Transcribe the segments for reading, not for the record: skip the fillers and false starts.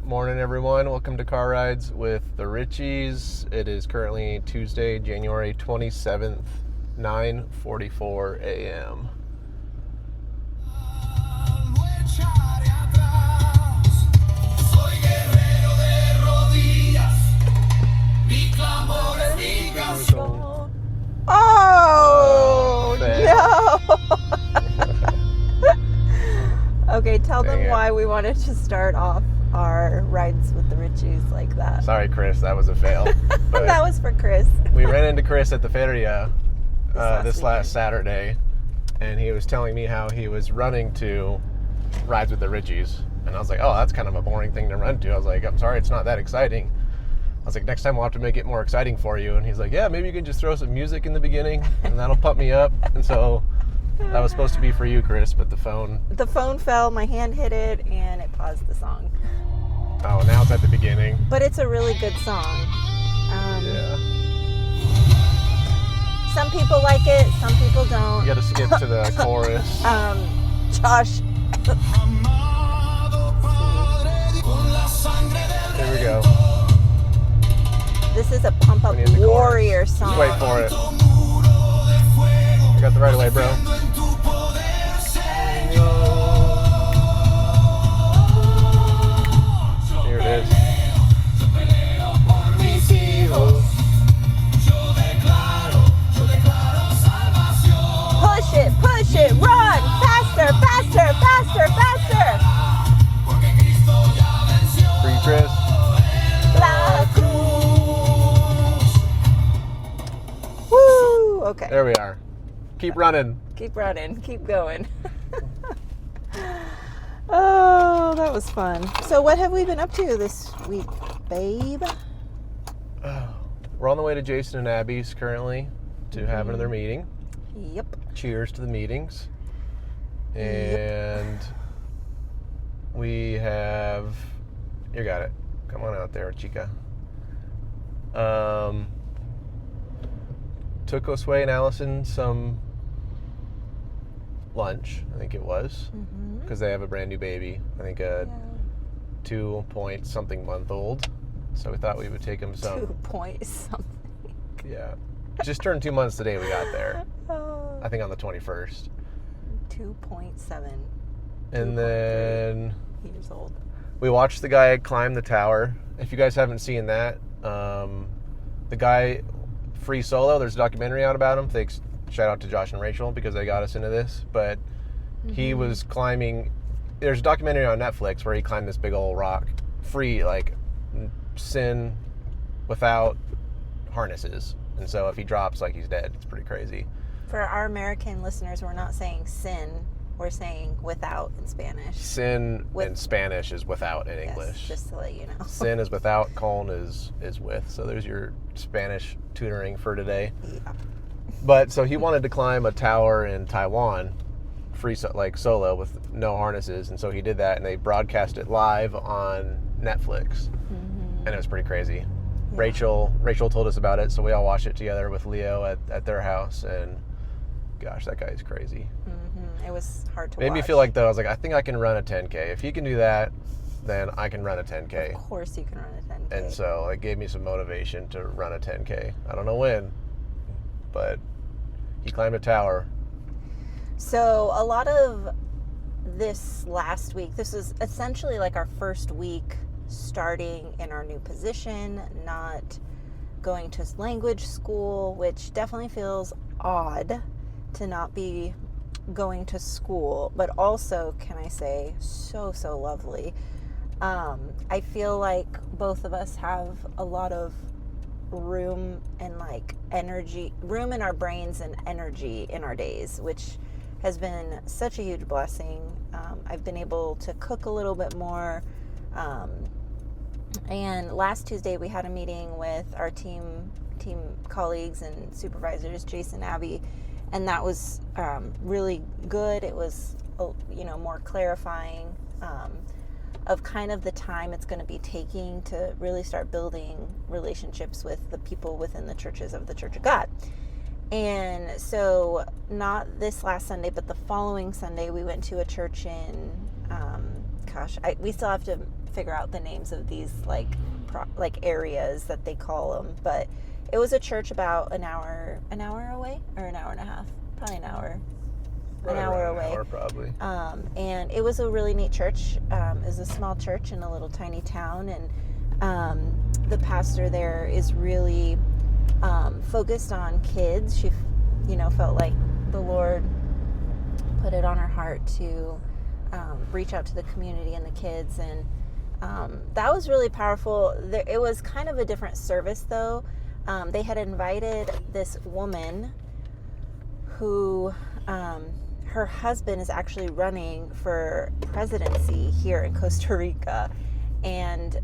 Morning, everyone. Welcome to Car Rides with the Richies. It is currently Tuesday, January 27th, 9:44 a.m. Oh, no. Okay, tell them why we wanted to start off our rides with the Richies like that. Sorry, Chris, that was a fail. But that was for Chris. We ran into Chris at the feria this weekend. last Saturday, and he was telling me how he was running to Rides with the Richies. And I was like, oh, that's kind of a boring thing to run to. I was like, I'm sorry, it's not that exciting. I was like, next time we'll have to make it more exciting for you. And he's like, yeah, maybe you can just throw some music in the beginning, and that'll pump me up. And so that was supposed to be for you, Chris, but the phone fell, my hand hit it, and it paused the song. Oh, now it's at the beginning. But it's a really good song. Yeah. Some people like it, some people don't. You got to skip to the chorus. Josh. Here we go. This is a pump up warrior song. Just wait for it. You got the right away, bro. Here it is. Push it, run! Faster! Free Chris. La Cruz. Woo! Okay. There we are. Keep running. Keep running. Keep going. Oh, that was fun. So what have we been up to this week, babe? We're on the way to Jason and Abby's currently to have another meeting. Yep. Cheers to the meetings. And we have... You got it. Come on out there, chica. Took Josue and Allison some lunch, I think it was, because they have a brand new baby. I think a 2-point-something-month-old. So we thought we would take them some. 2-point-something. Yeah. Just turned 2 months the day we got there. Oh. I think on the 21st. 2.7. And then years old. we watched the guy climb the tower. If you guys haven't seen that, the guy free solo, there's a documentary out about him. Thanks, shout out to Josh and Rachel because they got us into this. But he was climbing. There's a documentary on Netflix where he climbed this big old rock, free, like sin, without harnesses. And so if he drops, like, he's dead. It's pretty crazy. For our American listeners, we're not saying sin. We're saying without in Spanish. Sin in Spanish is without in English. Just to let you know. Sin is without, colon is with. So there's your Spanish tutoring for today. Yeah. But so he wanted to climb a tower in Taiwan, free, like solo with no harnesses. And so he did that, and they broadcast it live on Netflix. And it was pretty crazy. Yeah. Rachel told us about it, so we all watched it together with Leo at their house, and gosh, that guy is crazy. It was hard to watch. Made me feel like, though, I was like, I think I can run a 10K. If he can do that, then I can run a 10K. Of course you can run a 10K. And so it gave me some motivation to run a 10K. I don't know when, but he climbed a tower. So a lot of this last week, this was essentially like our first week starting in our new position, not going to language school, which definitely feels odd to not be going to school, but also, can I say, so lovely. I feel like both of us have a lot of room and like energy, room in our brains and energy in our days, which has been such a huge blessing. I've been able to cook a little bit more. And last Tuesday we had a meeting with our team colleagues and supervisors, Jason, Abby, and that was really good. It was, more clarifying of kind of the time it's going to be taking to really start building relationships with the people within the churches of the Church of God. And so not this last Sunday, but the following Sunday, we went to a church in, we still have to figure out the names of these like areas that they call them, but it was a church about an hour away, or an hour and a half, probably an hour. Right an hour around away. An hour, probably. And it was a really neat church. It was a small church in a little tiny town, and the pastor there is really focused on kids. She, felt like the Lord put it on her heart to reach out to the community and the kids, and that was really powerful. It was kind of a different service, though. They had invited this woman who her husband is actually running for presidency here in Costa Rica, and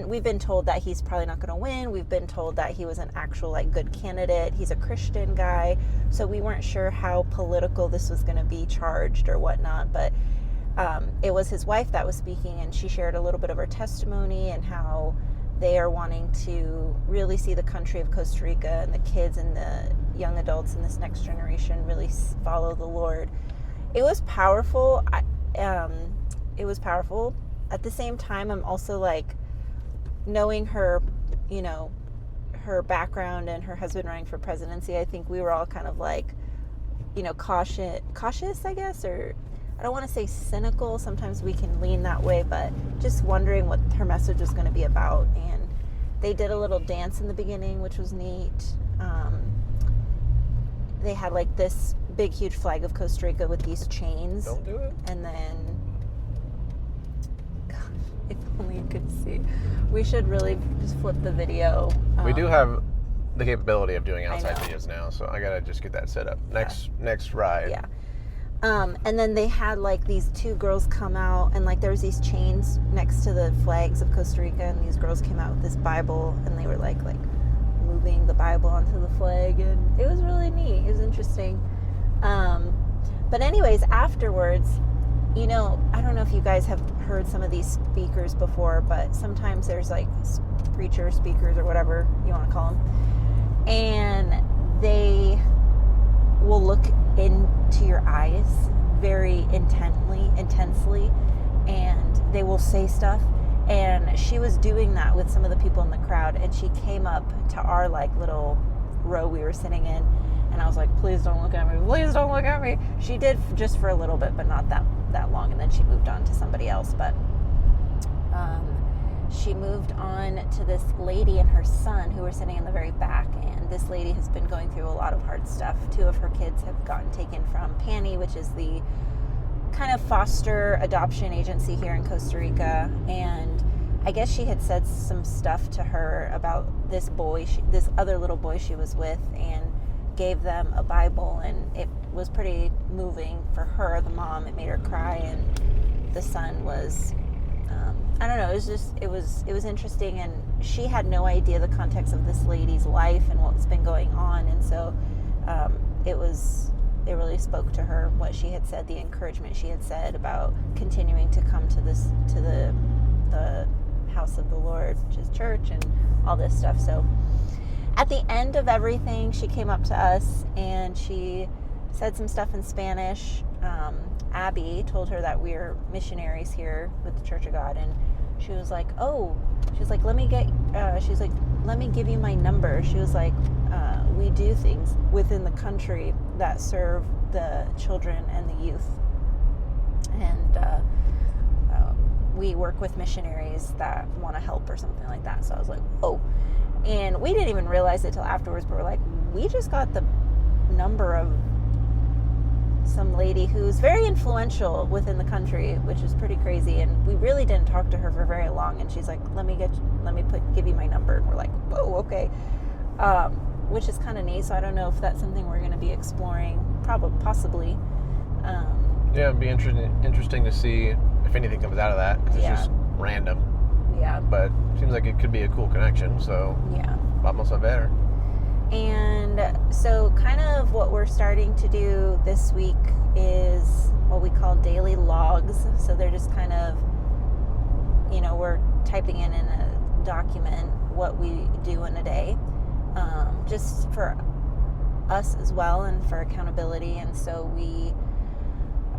we've been told that he's probably not going to win. We've been told that he was an actual good candidate. He's a Christian guy, so we weren't sure how political this was going to be charged or whatnot, but it was his wife that was speaking, and she shared a little bit of her testimony and how they are wanting to really see the country of Costa Rica and the kids and the young adults in this next generation really follow the Lord. It was powerful. It was powerful. At the same time, I'm also knowing her, her background and her husband running for presidency. I think we were all kind of cautious, I guess, or I don't want to say cynical. Sometimes we can lean that way, but just wondering what her message was going to be about. And they did a little dance in the beginning, which was neat. They had this big, huge flag of Costa Rica with these chains. Don't do it. And then, gosh, if only you could see. We should really just flip the video. We do have the capability of doing I outside know. videos now, so I gotta just get that set up. Next ride. Yeah. And then they had these two girls come out, and there was these chains next to the flags of Costa Rica, and these girls came out with this Bible, and they were like moving the Bible onto the flag, and it was really neat. It was interesting. But anyways, afterwards, I don't know if you guys have heard some of these speakers before, but sometimes there's preachers, speakers, or whatever you want to call them, and they will look into your eyes very intensely, and they will say stuff. And she was doing that with some of the people in the crowd, and she came up to our little row we were sitting in, and I was like, please don't look at me, please don't look at me. She did just for a little bit, but not that long, and then she moved on to somebody else. But she moved on to this lady and her son who were sitting in the very back, and this lady has been going through a lot of hard stuff. 2 of her kids have gotten taken from PANI, which is the kind of foster adoption agency here in Costa Rica, and I guess she had said some stuff to her about this boy, this other little boy she was with, and gave them a Bible, and it was pretty moving for her, the mom. It made her cry, and the son was I don't know, it was interesting, and she had no idea the context of this lady's life and what's been going on, and so it really spoke to her, what she had said, the encouragement she had said about continuing to come to the house of the Lord, which is church, and all this stuff. So at the end of everything, she came up to us and she said some stuff in Spanish. Abby told her that we're missionaries here with the Church of God, and she was like, let me give you my number. She was like, we do things within the country that serve the children and the youth, and we work with missionaries that want to help or something like that. So I was like, oh, and we didn't even realize it till afterwards, but we're like, we just got the number of some lady who's very influential within the country, which is pretty crazy, and we really didn't talk to her for very long, and she's like, let me give you my number, and we're like, whoa, okay, which is kind of neat. So I don't know if that's something we're going to be exploring, possibly. Yeah, it'd be interesting to see if anything comes out of that, because it's just random. Yeah. But it seems like it could be a cool connection, so Yeah. vamos a ver. And so kind of what we're starting to do this week is what we call daily logs. So they're just kind of, we're typing in a document what we do in a day, just for us as well and for accountability. And so we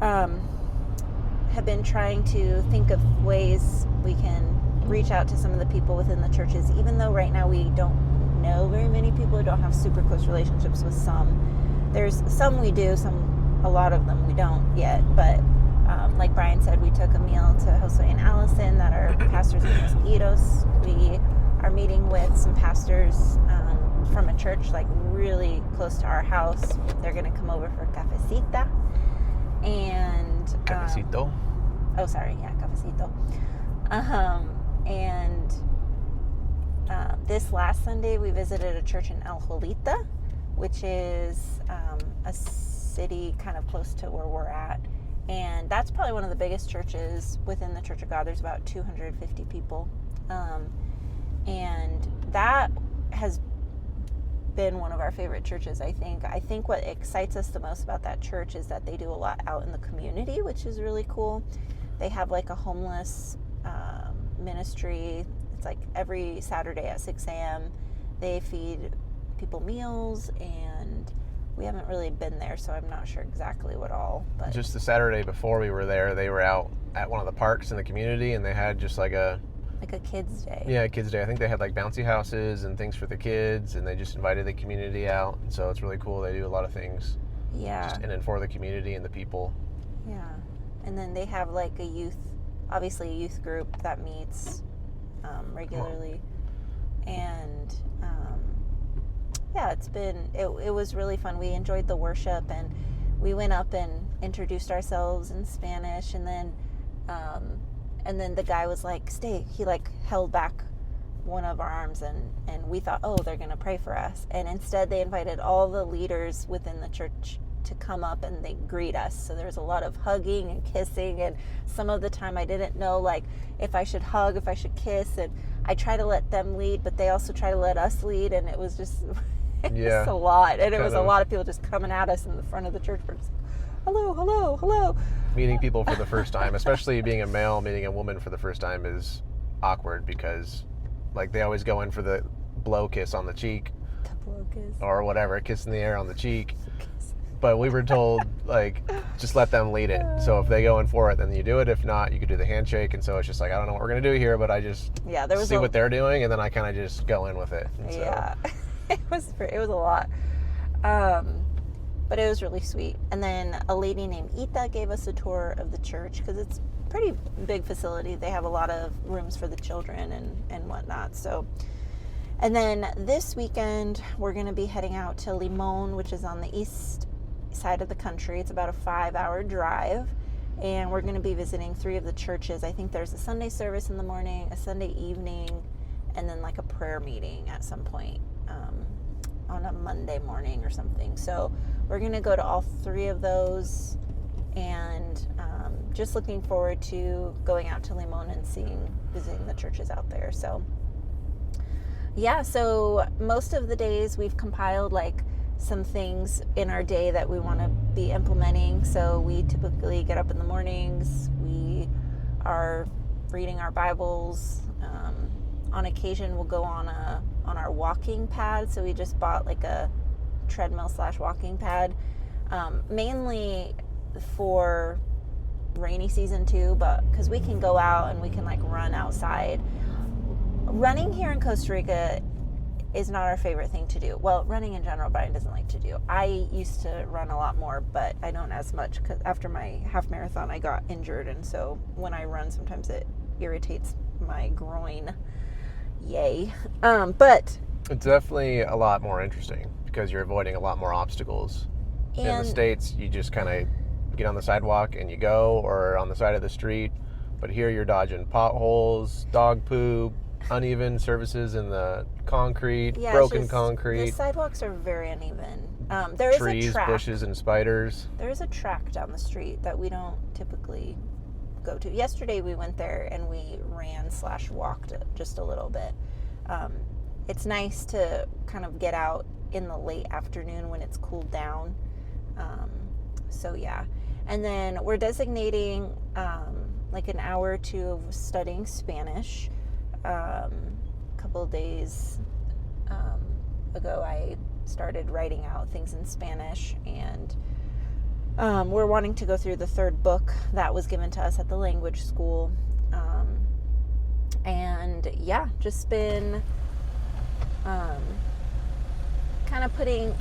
have been trying to think of ways we can reach out to some of the people within the churches, even though right now we don't know very many people, we don't have super close relationships with some. There's some we do, a lot of them we don't yet, but like Brian said, we took a meal to Josue and Allison that are pastors in Mosquitos. We are meeting with some pastors from a church like really close to our house. They're going to come over for cafecita. And Cafecito. Cafecito. And this last Sunday we visited a church in El Jolita, which is a city kind of close to where we're at. And that's probably one of the biggest churches within the Church of God. There's about 250 people. And that has been one of our favorite churches, I think. I think what excites us the most about that church is that they do a lot out in the community, which is really cool. They have like a homeless ministry. It's like every Saturday at 6 a.m. they feed people meals, and we haven't really been there, so I'm not sure exactly what all. But just the Saturday before we were there, they were out at one of the parks in the community, and they had just like a kids' day. Yeah, kids' day. I think they had like bouncy houses and things for the kids, and they just invited the community out. And so it's really cool. They do a lot of things. Yeah. Just in and for the community and the people. Yeah. And then they have like a youth group that meets regularly. Oh. And it was really fun. We enjoyed the worship, and we went up and introduced ourselves in Spanish, and then the guy was like, stay. He like held back one of our arms, and we thought, oh, they're going to pray for us. And instead they invited all the leaders within the church to come up and they greet us. So there was a lot of hugging and kissing, and some of the time I didn't know like if I should hug, if I should kiss, and I try to let them lead, but they also try to let us lead, and it was just a lot. And it was a lot of people just coming at us in the front of the church. We're just hello, hello, hello. Meeting people for the first time, especially being a male, meeting a woman for the first time is awkward because like they always go in for the blow kiss on the cheek. The blow kiss. Or whatever, kiss in the air on the cheek. But we were told, like, just let them lead it. So if they go in for it, then you do it. If not, you could do the handshake. And so it's just like, I don't know what we're going to do here, but I just see what they're doing, and then I kind of just go in with it. And so. Yeah. It was a lot. But it was really sweet. And then a lady named Ita gave us a tour of the church, because it's a pretty big facility. They have a lot of rooms for the children and whatnot. So, and then this weekend, we're going to be heading out to Limon, which is on the east side of the country. It's about a 5-hour drive, and we're going to be visiting 3 of the churches. I think there's a Sunday service in the morning, a Sunday evening, and then like a prayer meeting at some point on a Monday morning or something. So we're going to go to all 3 of those, and just looking forward to going out to Limon and visiting the churches out there. So yeah, so most of the days we've compiled like some things in our day that we want to be implementing. So we typically get up in the mornings, we are reading our Bibles. On occasion we'll go on our walking pad. So we just bought like a treadmill / walking pad, mainly for rainy season too, but because we can go out and we can like run outside. Running here in Costa Rica is not our favorite thing to do. Well, running in general, Brian doesn't like to do. I used to run a lot more, but I don't as much, because after my half marathon I got injured, and so when I run sometimes it irritates my groin. Yay. But it's definitely a lot more interesting because you're avoiding a lot more obstacles. In the States, you just kind of get on the sidewalk and you go, or on the side of the street. But here you're dodging potholes, dog poop, uneven surfaces in the concrete, broken concrete. The sidewalks are very uneven. There is trees, a track. Bushes, and spiders. There is a track down the street that we don't typically go to. Yesterday we went there and we ran / walked just a little bit. It's nice to kind of get out in the late afternoon when it's cooled down. So yeah. And then we're designating like an hour or 2 of studying Spanish. A couple of days ago I started writing out things in Spanish, and we're wanting to go through the 3rd book that was given to us at the language school. And yeah, just been kind of putting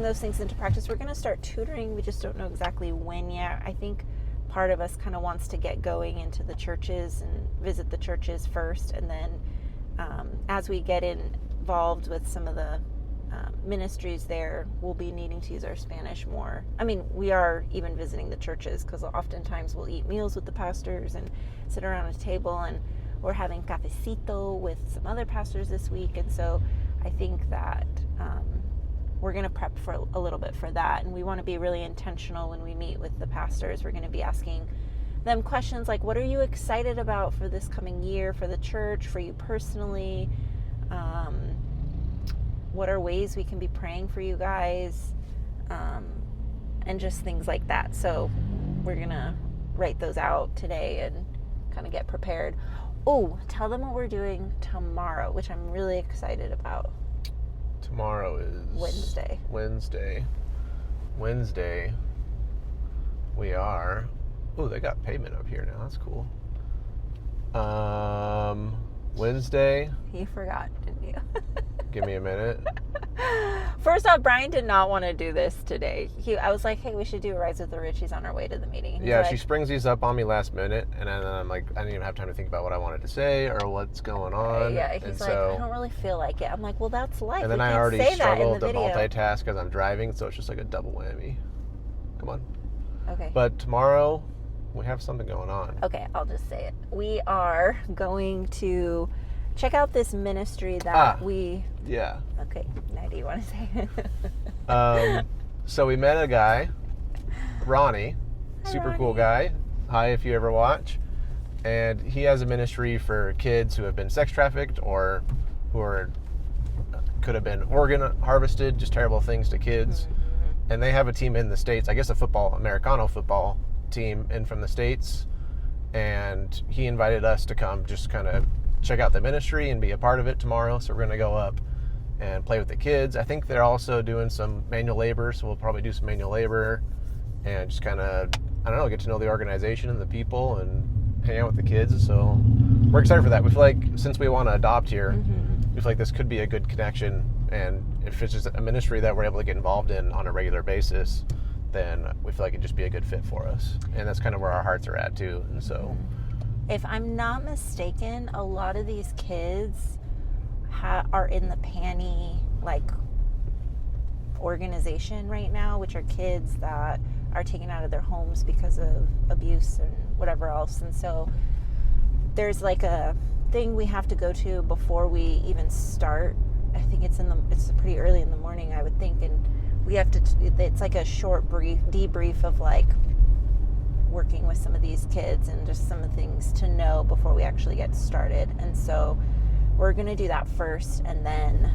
those things into practice. We're going to start tutoring. We just don't know exactly when yet. I think part of us kind of wants to get going into the churches and visit the churches first, and then as we get involved with some of the ministries there, we'll be needing to use our Spanish more. I mean, we are even visiting the churches, because oftentimes we'll eat meals with the pastors and sit around a table, and we're having cafecito with some other pastors this week. And so I think that we're going to prep for a little bit for that, and we want to be really intentional when we meet with the pastors. We're going to be asking them questions like, what are you excited about for this coming year, for the church, for you personally? What are ways we can be praying for you guys? And just things like that. So we're going to write those out today and kind of get prepared. Oh, tell them what we're doing tomorrow, which I'm really excited about. Tomorrow is Wednesday. We are. Oh, they got pavement up here now. That's cool. Wednesday. You forgot, didn't you? Give me a minute. First off, Brian did not want to do this today. I was like, hey, we should do a Rise with the Richies on our way to the meeting. Yeah, she springs these up on me last minute, and then I'm like, I didn't even have time to think about what I wanted to say or what's going on. Yeah, he's like, I don't really feel like it. I'm like, well, that's life. And then I already struggled to multitask as I'm driving, so it's just like a double whammy. Come on. Okay. But tomorrow, we have something going on. Okay, I'll just say it. We are going to check out this ministry that Yeah. Okay, now do you want to say it? So we met a guy, Ronnie, super Ronnie. cool guy. Hi, if you ever watch. And he has a ministry for kids who have been sex trafficked or who could have been organ harvested, just terrible things to kids. Mm-hmm. And they have a team in the States, I guess Americano football team in from the States. And he invited us to come just kind of check out the ministry and be a part of it tomorrow. So we're going to go up and play with the kids. I think they're also doing some manual labor, so we'll probably do some manual labor and just kind of, I don't know, get to know the organization and the people and hang out with the kids. So we're excited for that. We feel like since we want to adopt here, mm-hmm. we feel like this could be a good connection, and if it's just a ministry that we're able to get involved in on a regular basis, then we feel like it'd just be a good fit for us. And that's kind of where our hearts are at too. And so if I'm not mistaken, a lot of these kids are in the PANI organization right now, which are kids that are taken out of their homes because of abuse and whatever else. And so there's a thing we have to go to before we even start. I think it's pretty early in the morning, I would think, and we have to. It's like a short debrief of working with some of these kids and just some of the things to know before we actually get started. And so we're going to do that first, and then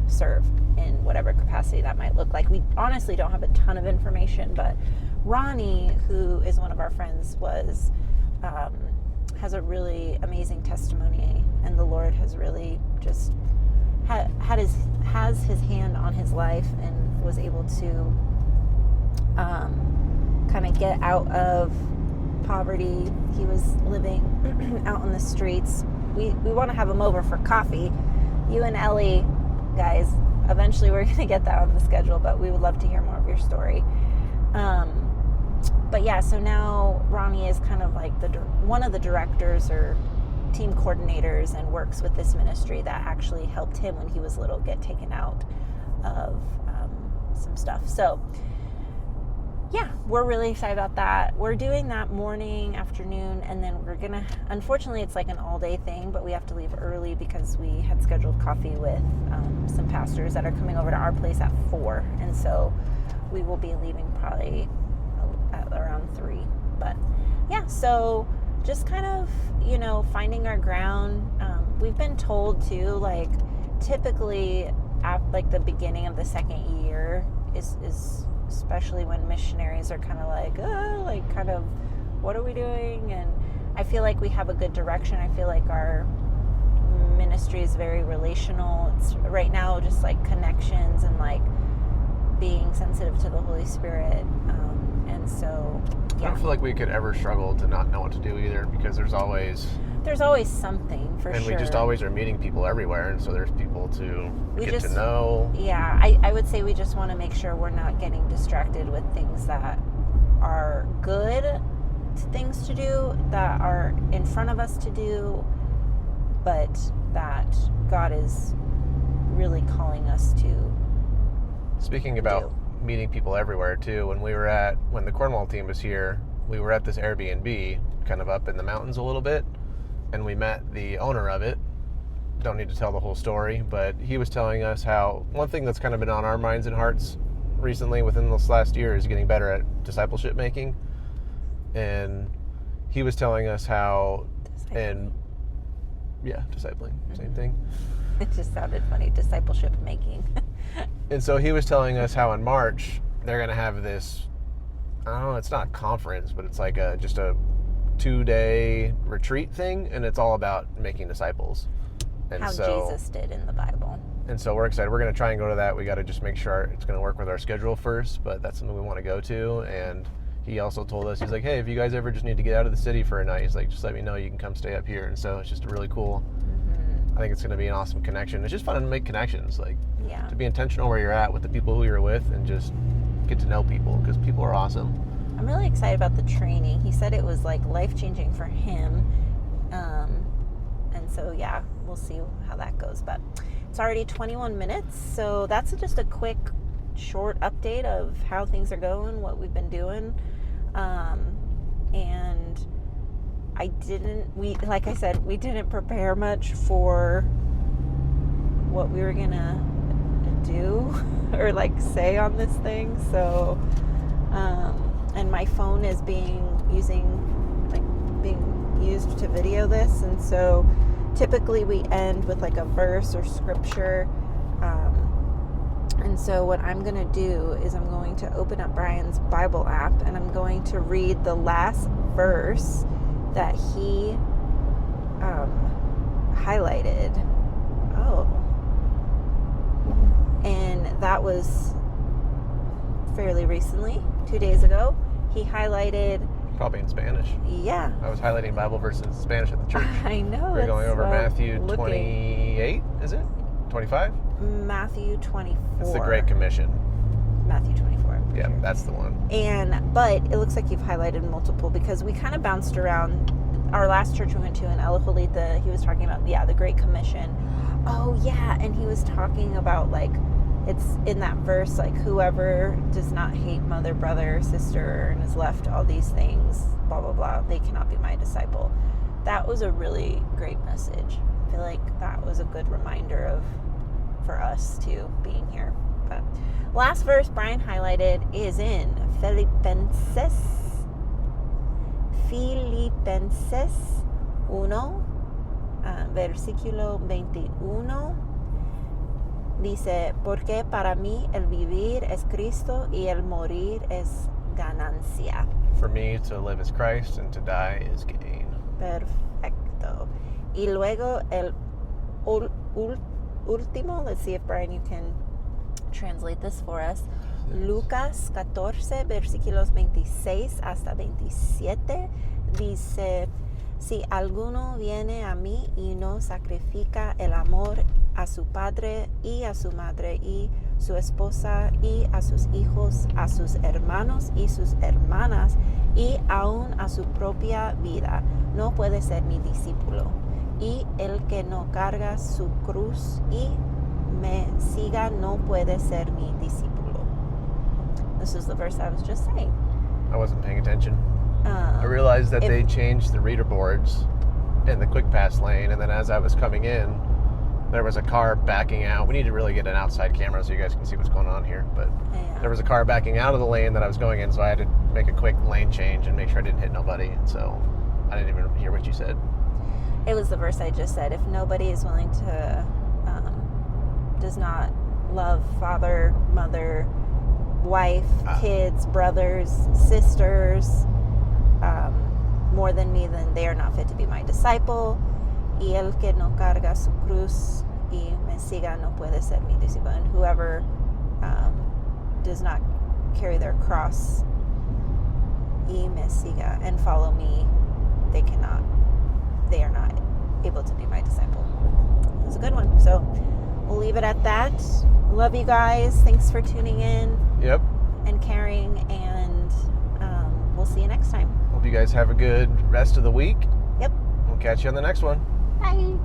serve in whatever capacity that might look like. We honestly don't have a ton of information, but Ronnie, who is one of our friends, has a really amazing testimony, and the Lord has really just has his hand on his life and was able to kind of get out of poverty. He was living out on the streets. We want to have him over for coffee. You and Ellie, guys, eventually we're going to get that on the schedule, but we would love to hear more of your story. But yeah, so now Ronnie is kind of like one of the directors or team coordinators and works with this ministry that actually helped him when he was little get taken out of some stuff. So yeah, we're really excited about that. We're doing that morning, afternoon, and then we're gonna, unfortunately it's like an all day thing, but we have to leave early because we had scheduled coffee with some pastors that are coming over to our place at 4. And so we will be leaving probably at around 3. But yeah, so just kind of, finding our ground. We've been told too, typically at the beginning of the second year is especially when missionaries are kind of what are we doing? And I feel like we have a good direction. I feel like our ministry is very relational. It's right now just connections and being sensitive to the Holy Spirit. And so, yeah. I don't feel like we could ever struggle to not know what to do either, because there's always There's always something, for And sure. we just always are meeting people everywhere, and so there's people to We get to just- know. Yeah, I would say we just want to make sure we're not getting distracted with things that are good things to do, that are in front of us to do, but that God is really calling us to. Speaking about meeting people everywhere too, when the Cornwall team was here, we were at this Airbnb kind of up in the mountains a little bit, and we met the owner of it. Don't need to tell the whole story, but he was telling us how one thing that's kind of been on our minds and hearts recently within this last year is getting better at discipleship making. And he was telling us how, and yeah, discipling, same thing. It just sounded funny, discipleship making. And so he was telling us how in March they're going to have this, I don't know, it's not a conference, but it's like just a 2-day retreat thing, and it's all about making disciples. And How Jesus did in the Bible. And so we're excited. We're going to try and go to that. We got to just make sure it's going to work with our schedule first, but that's something we want to go to. And he also told us, he's like, hey, if you guys ever just need to get out of the city for a night, he's like, just let me know. You can come stay up here. And so it's just a really cool, I think it's going to be an awesome connection. It's just fun to make connections, like Yeah. to be intentional where you're at with the people who you're with and just get to know people, because people are awesome. I'm really excited about the training. He said it was like life-changing for him. And so, yeah, we'll see how that goes. But it's already 21 minutes. So that's just a quick, short update of how things are going, what we've been doing. And like I said, we didn't prepare much for what we were going to do or like say on this thing. So, and my phone is being used to video this, and so typically we end with like a verse or scripture, and so what I'm going to do is I'm going to open up Brian's Bible app, and I'm going to read the last verse that he highlighted. And that was fairly recently, 2 days ago. He highlighted, Probably in Spanish. yeah, I was highlighting Bible verses in Spanish at the church. I know. We're going that's over what I'm Matthew looking. 28, is it? 25? Matthew 24. It's the Great Commission. Matthew 24. Yeah, that's the one. But it looks like you've highlighted multiple, because we kind of bounced around. Our last church we went to in El Jolita, he was talking about, the Great Commission. Oh, yeah, and he was talking about, like, it's in that verse, like, whoever does not hate mother, brother, sister, and has left all these things, blah, blah, blah, they cannot be my disciple. That was a really great message. I feel like that was a good reminder for us, too, being here. But last verse Brian highlighted is in Filipenses 1, versículo 21. Dice, porque para mí el vivir es Cristo y el morir es ganancia. For me, to live is Christ and to die is gain. Perfecto. Y luego el último, let's see if Brian, you can translate this for us. Lucas 14, versículos 26 hasta 27, dice, si alguno viene a mí y no sacrifica el amor a su padre y a su madre y su esposa y a sus hijos, a sus hermanos y sus hermanas y aún a su propia vida, no puede ser mi discípulo. Y el que no carga su cruz y me siga no puede ser mi discípulo. This is the verse I was just saying. I wasn't paying attention. I realized that they changed the reader boards in the quick pass lane, and then as I was coming in, there was a car backing out. We need to really get an outside camera so you guys can see what's going on here, but there was a car backing out of the lane that I was going in, so I had to make a quick lane change and make sure I didn't hit nobody, and so I didn't even hear what you said. It was the verse I just said. If nobody is willing to, does not love father, mother, wife, kids, brothers, sisters, more than me, then they are not fit to be my disciple. Y el que no carga su cruz y me siga no puede ser mi discípulo. And whoever does not carry their cross y me siga and follow me, they cannot they are not able to be my disciple. It's a good one. So we'll leave it at that. Love you guys. Thanks for tuning in Yep. and caring, and we'll see you next time. Hope you guys have a good rest of the week. Yep. We'll catch you on the next one. Bye.